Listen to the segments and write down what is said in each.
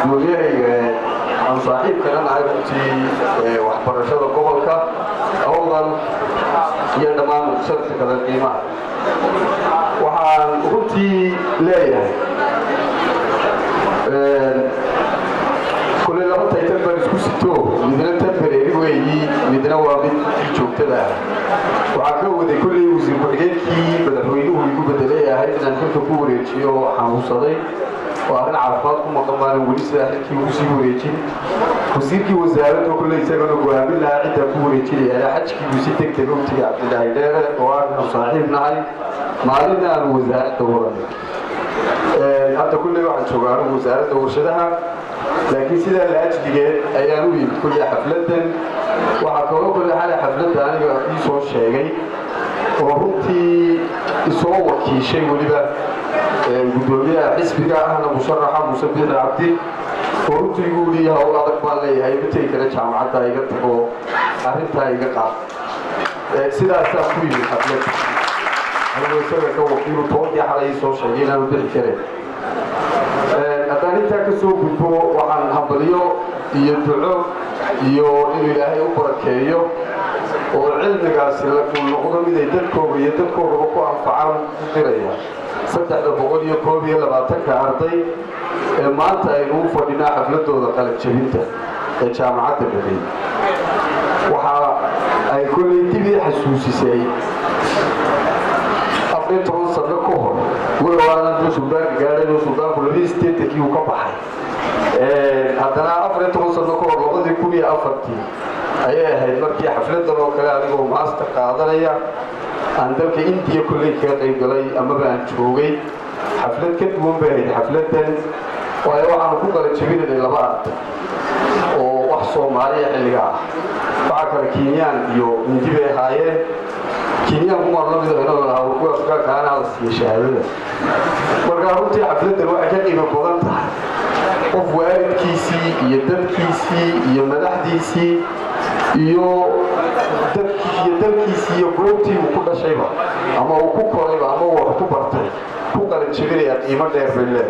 gudoomiyaha aan saaxiibkana nahay runtii waxbarashada gobolka awdal iyo dhammaan muqsarka kala qiimaha waxaan runtii leeyahay كل لما تيتبر سكوسيتو مدنا تبر إيوهي مدنا وابد جوكتلا وعكوا ذي كل يوزي برجيكي بدروينه يكون بدلية هاي من كل كوريتشي أو حموصلي وأنا عارفاتكم مقامنا ولسه أحكي وزي وريتشي وزيركي وزارة وكل يسألون قوامل لا عدة كوريتشي أنا حكي وزيتك تبوتي عبد الهيدار وأنا صاحبنا هاي معلنا الوزارة دورنا حتى كل واحد شغال وزارة ورشدها لكن سيدا الأجدقاء أيانو كل حفلة وحكروا كل حالة حفلة أنا يسوى الشيء وهمتي يسوى وكي شيء ولبا قدومية حسبك أنا مشرحة مسبين عبدي وهمتي يقولي هؤلاء أقبال لي هاي بتي كلا جامعة يقطعوا أهلتها يقطع سيدا أستاذ الحفلة أنا ويسوى كوكيل طوطي حالة يسوى الشيء أنا بدي كريم أنت كسوق بتو وعن هبليو يدعو إنه إلهي أبركيه والعلم قاسي لكن نقول من يدكوا بقوا أنفعهم قرية صدق بقول يكوب يلا بعتك عرضي ما أنت إنه فدينا حفلته ذكرت شهيدة الجامعة البديل أي كل تبي حسوسي سعيد أفريقيا صدق كهر وأنا سودان قاعد سودان بوليس تيجي وكبحي هذا أفريقيا صدق كهر لقد يكون أفرتي أيه هاي مركي حفلة دلوا كلا أنا ماستر قاعدة عندك إنتي كل كذا يقولي أما بنشوفي حفلة كتبون به حفلة وأيوة أنا كوكا تشبين للبعض وأحصل معي اللي بعكر كينيان يو نجيب هاي كينيا هم الله بدأنا ولا هو كل أشكال كان على الشهادة. مرجعون تي حفلة الواحد كان يبغى بغلطة. وفوارد كيسي يدل كيسي يمنح ديسي يدل كيسي يبروتي وكل شيء أما هو كل قريب أما هو كل برتي كل قريب شغلي إيمان ده في الله.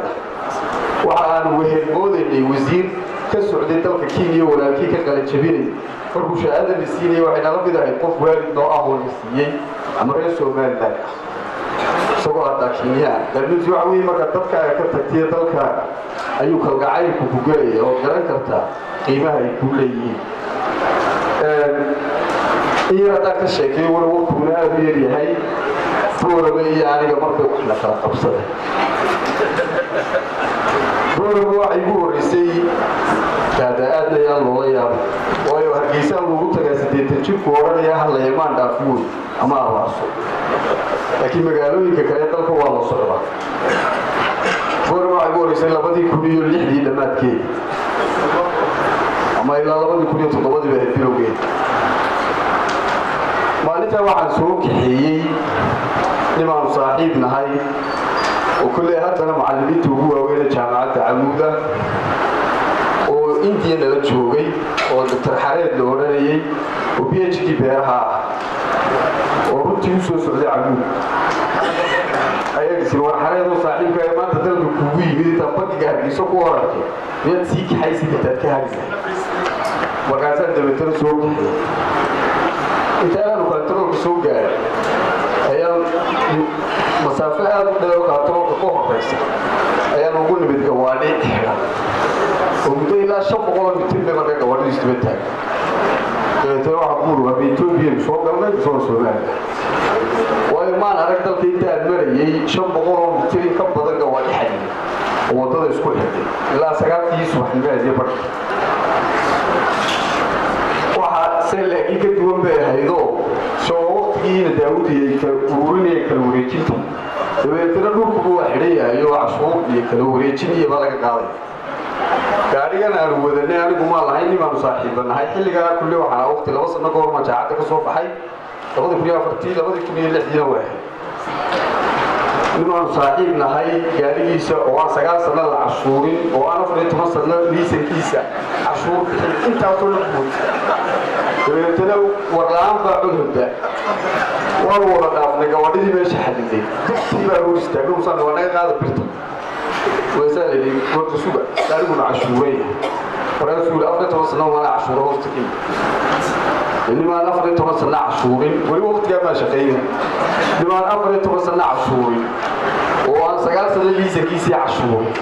وعن وهن مود اللي وزير كسعودي تلك كينيا ولا كي كقريب شغلي. فرقوا شهادة السيني وحنا ربنا يقف والد نوعه السيني أما رئيسه ما يدرك سواء تكينيا لأنه زعوي ما كتبك كتكتير تلك أيوك القعيك وفجري أو كرنكرتا قيمها يكون لي إيه هذاك الشيء ولو كنا بيري هاي فورا يعني قمرت وإحنا كنا قبصة فورا عيبور يسي هذا أدنى يا الله يا waayo hargeysa lagu tagay 80 jir kooranaya hal leeyamaan dhaafuul ama awaaso laakiin magaalooyinka kale dalka waa la socdaa waxay goorisay 2006 dhamaadkii ama ilaa 2007 bay bilowgeed maalinta waxaan soo kaxeeyay nimaan saaxiib nahay oo kullee haddana macallimiinta ugu waaweyn jaamacadda Camuuda إنديا نلتشوجي ودكتور حريد لورانية وPhD بيرها ورنتي يوسف سعودي عمود أيها السنوات حريد وصاحب كمان تدل بكوي بدي تبقى جاري سكورك ينسيك حيث تتكهز وكذا دكتور سوق إذا أنا كنترول سوق جاري أيام مسافة لو كنترول كوه بس أيام نقول بدكواني ومتى إلى شاب قال بتبي ما كان قوانين استبدال. ترى أقول وبيتوبي بسوق الله بسوق سودان. وإما أنا ركضت كيتا المري شاب قال بتبي كم بدل قوانين حدي. ووضع يسكت حدي. لا سكت يسوح الجاز يبرد. واحد سلة كيك دوم بهيدو. شو كين داودي كورني كلوريتشيتهم. ترى نور كبوا حرية يو عشوب يكلوريتشيني يبالك قاضي. gaarigan aan wadanay anigu ma lahayn nimaan saaxiibanahay xilliga kulli waxa waqti laba sano goor ma jaacada ka soo baxay 2004 2006 waa nimaan saaxiibnahay gaarigiisa oo aan 9 sano la cashuurin oo aan 14 sano liisankiisa cashuur intaas oo la buuxiyay dadana warlaan baa cudurda wada dhaafnay gawadhidii meesha xadidey dibtii baa u istaagay oo san wanaag qaad birta وسالي وقت سوق قالوا لنا عشورين ورسول أفضل توصلنا ولا عشورة وستين لما أفضل توصلنا عشورين والوقت جاب شقينا لما أفضل توصلنا عشورين وأنا سجلت اللي زكيسي عشورين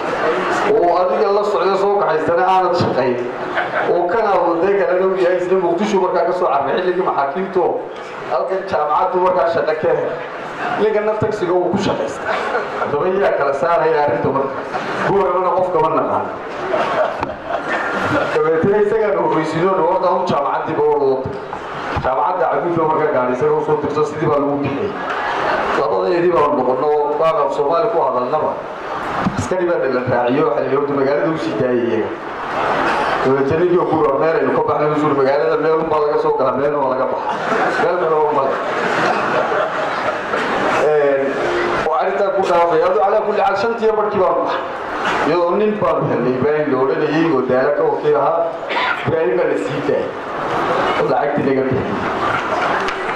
وأدي الله سبحانه سوق حيستنا أنا شقين وكان ذلك أنا نقول يا إسلام وقتشوا مركا كسر عربي اللي محاكمته ألقى جامعات مركا شقكه لكن نفتك سجوا وكل شقيست دبي كلا سار هي عرفت مركا هو أنا قف كمان نقال كبرتني سجوا ويسيرون وردهم جامعات دي بورود جامعات عقود مركا قاعد يسوي صوت تصدي بالممكن لقد يدي بالمقنع بعض الصومال كوا هذا النبأ askari baa la raaciyo waxa la yiraahdo magaalada uu sidaayay wajani iyo kuwa meel ay ku baxnay suur magaalada meel u baa laga soo galay meel oo laga baxay meel oo mal وعرفت أقول هذا على كل حال شنتي يبرك بام يومين بام اللي بين دولة اللي يجوا دارك وكيرها بعيد من السيتة ولا عكت اللي قبل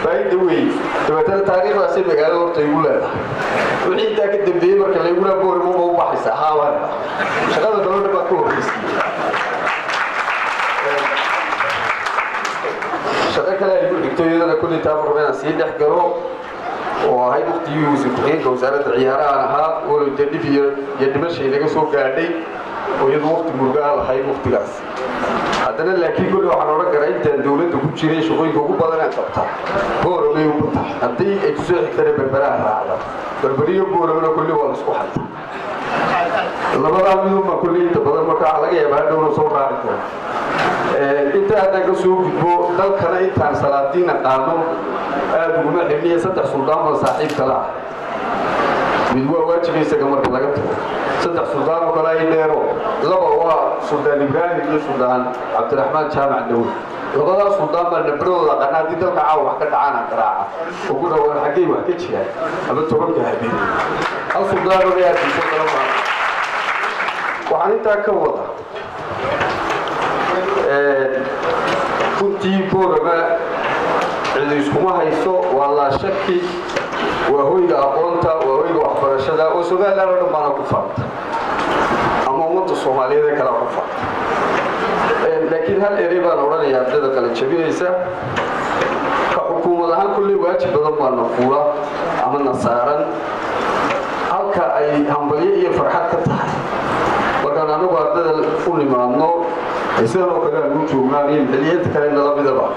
بعيد دوي تبتل تاريخ واسيب مقالة وطيقول هذا وحين تأكد دبي برك اللي يقول أبوه مو بحث حاول شغال دولة بكور شغال كلا يقول دكتور أنا كل تامر بين السيد يحكروا وهاي وقت يوسف حين وزارة العيارة أنها والجدي في يدمشق اللي سوق قاعدين ويد وقت مرجع هاي وقت جاس هذا لكن كل واحد ورا قرأت الدولة تقول شيء شغل يقول بدنا نكتب هو رمي وبتاع هذي إكسر إكتر بالبراءة هذا بالبرية بورمنا كل واحد سبحان الله ما منهم كل تبادل مكان على جيب هذا ونصور عليه أنت هذا كسوق دل كنا إنت سلاطين قانون أدونا حمية ستة سلطان وصاحب كلا بدو واجب يسكمر كلاكت ستة سلطان وكلا يديرو لبا هو سلطان إبراهيم سلطان عبد الرحمن شامع الدول لبا سلطان من نبرو لقنا دي دل معه وحكت عنا كراعة وقول هو الحكيم وحكت شيء أبى تقول يا حبيبي السلطان ورياضي سلطان وعن تأكد كنتي بورما اللي يسموها يسوع والله شكي وهو يقولنتا وهو يحضر الشدة وسؤال لا ربنا كفار أما موت الصومالية ذا كلا كفار لكن هل إريبا نوراني يبدأ كلا شبيه إسا كحكومة لها كل واجب بدل ما نقوله أما نصارا هل كأي همبلية فرحات كتاعي وكان أنا بعد الفول مع النور يصيروا كذا نوجو مارين اللي يتكلم نلا بدبا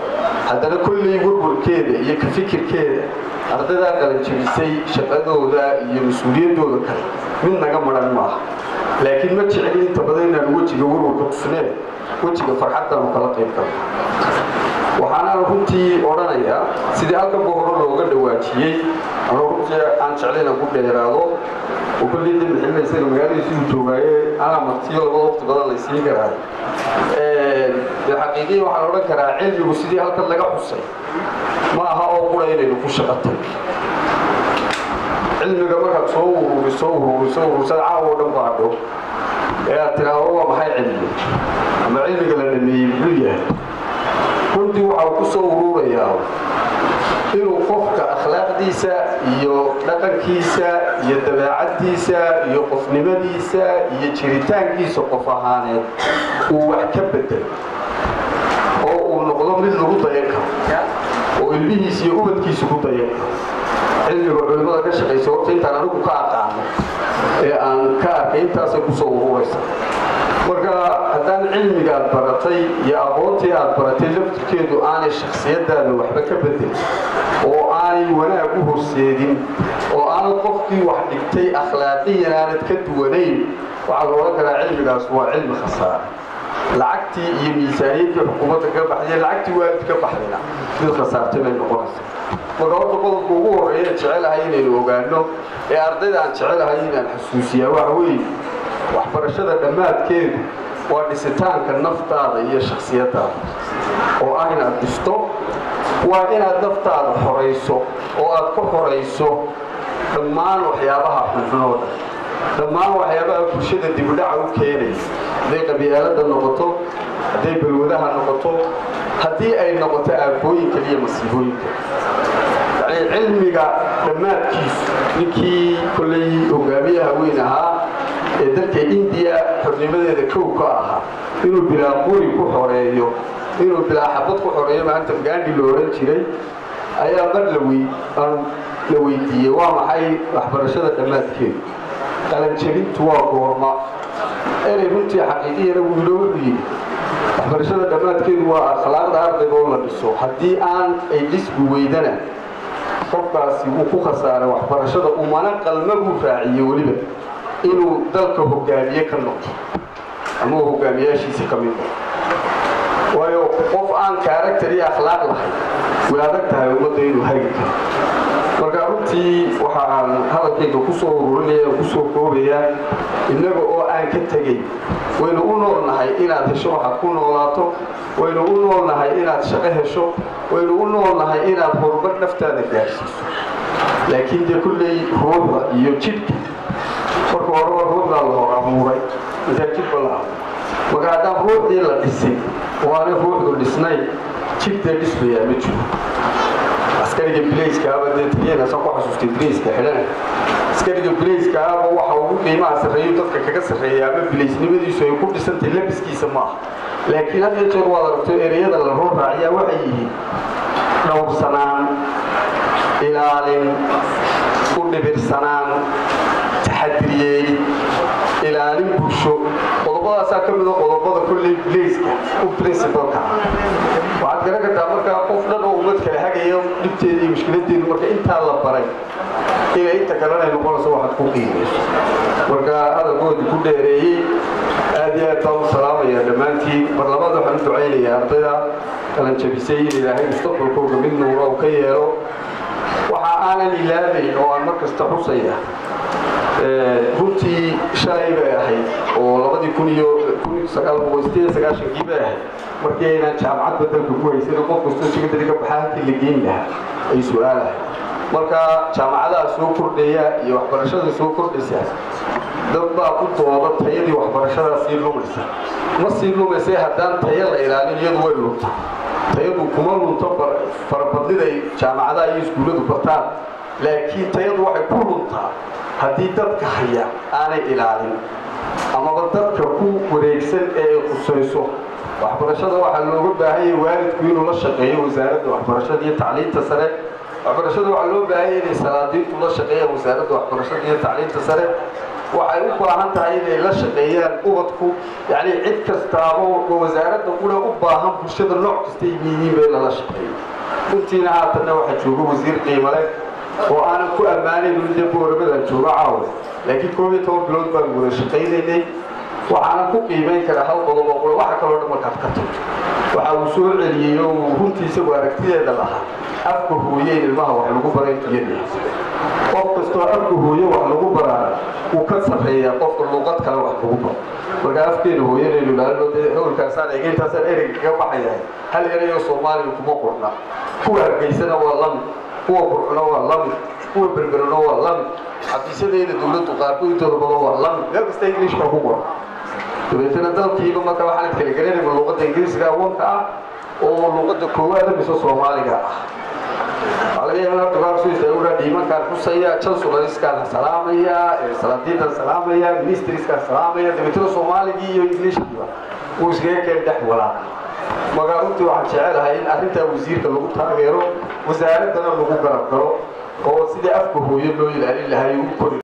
هذا كل يقول كذا يكفيك كذا أرتدا قال شيء شقده ذا يمسؤولين دول من نجا مرن ما لكن ما تعلين تبدين الوجه يقول وتفنى وجه فرحتنا مخلطين كذا وحنا رحتي أورانيا سيد هالك بقول له قد واجهي أنا رحت عن شغلين أقول له يراضو وكل اللي من يصير مجالي يصير توجعي أنا مطيع الوقت بدل يصير كذا الحقيقة وحنا نقول كذا علم وسيد هالك اللي قحصي ما هو قريب إنه كل شغلة علم جماعة صور ساعة ولا بعده يا ترى هو ما هي علم أما علم قال إنه يبليه كنت وعاو كسورو ياو إنه قفك أخلاق ديسا يو لقن كيسا يدباعات ديسا يو قف نمديسا يجريتان كيسا قفهانات وحكبت أو نقضم للغوطة يكا وإلبيه سيقوبت كيسا غوطة يكا علمي وعلماء كشقي سوقت انت أنا نقو كاقعنا أن كاق انت سيكسورو يسا marka haddaan cilmiga aad baratay iyo aqoontii aad baratay laftirkeedu aanay shakhsiyadaada waxba ka bedel oo aanay wanaag u horseedin oo aan qofkii wax dhigtay akhlaaqiyan aanad ka duwanayn waxa loo oran karaa cilmigaas waa cilmi khasaar lacagtii iyo miisaaniyadii xukuumadda ka baxday lacagtii waalid ka baxdayna mid khasaartay bay noqonaysaa marka horta qodobka ugu horreeya jecelahay inaynu ogaano ee ardayda aan jecelahay inaan xasuusiyaa waxa weeye waxbarashada dhammaadkeedu waa dhisitaanka naftaada iyo shakhsiyadaada oo ah inaad dhisto waa inaad naftaada xorayso oo aad ku xorayso dhammaan waxyaabaha xunxunoo dhammaan waxyaabaha bulshada dib u dhaca u keenaya hadday qabyaalada noqoto hadday balwadaha noqoto haddii ay noqoto aafooyinka iyo masiibooyinka cilmiga dhammaadkiisu ninkii kolley hogaamiyaha weyn ahaa dalka India xubnimadeeda kowka inuu bilaa qori ku xoreeyo inuu bilaa xabad ku xoreeyo maanta Gandhi loo oran jiray ayaa mar la weydiiyay waa maxay waxbarashada dhamaadkeeda qalan jabintu waa goorma inay runtii xaqiiqiyana uu yiri waxbarashada dhamaadkeedu waa akhlaaqda ardayga oo la dhiso haddii aan ay dhisbu weydana qofkaasi uu ku khasaaray waxbarashada umana qalmagu raaciyo waliba inuu dalka hogaamiye ka noqdo ama hogaamiyaashiisa ka mid ah waayo qof aan character iyo akhlaaq lahayn way adag tahay ummadda inuu hagi karo marka runtii waxaan hadalkayga ku soo ururinayaa ku soo koobayaa innaga oo aan ka tegay waynu u noolnahay inaad hesho waxa ku noolaato waynu u noolnahay inaad shaqo hesho waynu u noolnahay inaad horumar naftaada gaarsiiso laakiin dee kulley ruuxda iyo jidhka marka hore ruuxda la abuuray inta jidhka la marka haddaan ruuxdii la dhisin waana ruuxdu dhisnay jidhda dhismaya ma jiro askariga bilayska abadee tiyana soo ku xasuustay bilayska xidhan askariga bilayska waxa uu qiimaha sareeyo dadka kaga sareeya ama bilaysnimadiisu ay ku dhisantay labiskiisa ma laakiin hadda jeer wada aragto ereyada la roo raaciya waxay yihiin dhowrsanaan ilaalin u dhibirsanaan taxadiriyey ilaalin bulsho qodobadaas ka mid ah qodobada kulli bilayska u principalka waxaad garan kartaa marka qof dhan oo ummad kale hagayo dhibteeda iyo mushkiladeedu marka intaa la baray inay inta kalena ay noqonayso waxaad ku qiimeyso marka adagooda ku dheereeyey aad iyo aad baan u salaamaya dhammaantiin mar labaad waxaan u ducaynayaa ardayda qalan jabisay in ilaahay mustaqbalkooda mid nuura uu ka yeelo waxa aanan ilaabayn oo aan markasta xusaya runtii shalay bay ahayd oo 2019 bay ahayd markii ayna jaamacad badalka ku haysan qof kasta shaqada ka baxaantii la geyn lahaa ay su'aalaha marka jaamacadaha soo kordhaya iyo waxbarashada soo kordhaysa dad baa ku dooda tayadii waxbarashada si lumaysa ma si lumaysa haddaan tayo la ilaalin iyadu way luntaa tayadu kuma lunto farabadlida jaamacadaha iyo iskuuladu bartaan laakiin tayadu waxay ku luntaa haddii dadka haya aanay ilaalin ama dadka ku wareegsan ee khusayso waxbarashada waxa looga baahan yahay waalidku inuu la shaqeeyo wasaaradda waxbarashada iyo tacliinta sare waxbarashada waxa loo baahan yahay salaadiintu la shaqeeyo wasaaradda waxbarashada iyo tacliinta sare waxay u baahan tahay inay la shaqeeyaan ubadku yani cid kasta oo wasaaradda u baahan bulshada nooc kasta yihiin bay la shaqeeyo runtiina haatan waxa jooga wasiir qiimo leh oo aan ku ammaanay inuu boorabada jooga caawa laakiin 12 bilood baan wada shaqeynay waxaan ku qiimeyn karaa hal qodob oo waxa kale oo markaad ka tagto waxa uu soo celiyay oo runtiisa aragtideeda lahaa afku hooyay ilmaha wax lagu baray tiyada qof kastoo afku hooyo wax lagu baraa uu ka sareeyaa qofka luqad kale wax lagu baro marka afkeena hooyadeenu laalooday hawlkaasaan ay intaasaan ereyga ka baxayay hal erayo Soomaaliga kuma qorna kuwa hargeysana waa lamid kuwa burcuna waa lamid kuwa berberona waa lamid xafiisadeeda dawladdu qaarkood badan waa lamid meel kasta English ka ku qoro dabeetana dalkiiba marka waxaan kala garanay luqadda Ingiriisiga awoonka ah oo luqadda koowaad ee Soomaaliga ah علينا تقارسوا يستوون ديما كان حسيا تشلسوا لسكان سلامية سلامتين سلامية مينستريس كان سلامية دبتلو سومالي جيو إنجليش جوا وسجى كان دحولا ما قالوا واحد شاعر هاي أنت وزير كلو تاجروا وزارة دنا لو كبروا هو سيدي أفكه يلو يلعب اللي هاي